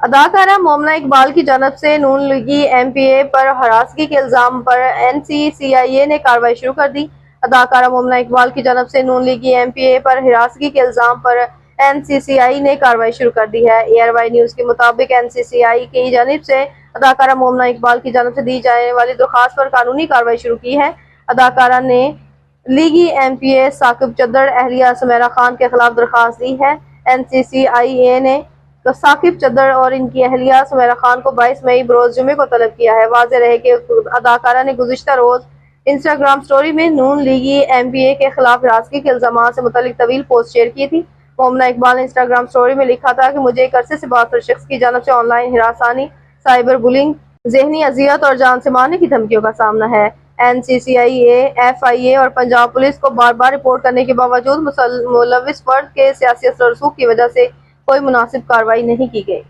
اداکارہ مومنہ اقبال کی جانب سے نون لیگی ایم پی اے پر ہراسگی کے الزام پر این سی سی آئی اے نے کارروائی شروع کر دی۔ اداکارہ مومنہ اقبال کی جانب سے نون لیگی ایم پی اے پر ہراسگی کے الزام پر این سی سی آئی نے کارروائی شروع کر دی ہے۔ اے آر وائی نیوز کے مطابق این سی سی آئی کی جانب سے اداکارہ مومنہ اقبال کی جانب سے دی جانے والی درخواست پر قانونی کارروائی شروع کی ہے۔ اداکارہ نے لیگی ایم پی اے ثاقب چدر اہلیہ سمیرہ خان کے خلاف درخواست دی ہے۔ این سی سی آئی اے نے ثاقب چدر اور ان کی اہلیہ سمیرہ خان کو 22 مئی بروز جمعے کو طلب کیا ہے۔ واضح رہے کہ اداکارہ نے گزشتہ روز انسٹاگرام سٹوری میں نون لیگی ایم پی اے کے خلاف ہراسگی کے الزامات سے متعلق طویل پوسٹ شیئر کی تھی۔ مومنہ اقبال نے انسٹاگرام سٹوری میں لکھا تھا کہ مجھے ایک عرصے سے بااثر شخص کی جانب سے آن لائن ہراسانی، سائبر بلنگ، ذہنی اذیت اور جان سے مارنے کی دھمکیوں کا سامنا ہے۔ این سی سی آئی اے، ایف آئی اے اور پنجاب پولیس کو بار بار رپورٹ کرنے کے باوجود ملوث فرد کے سیاسی اثر و رسوخ کی وجہ سے کوئی مناسب کارروائی نہیں کی گئی۔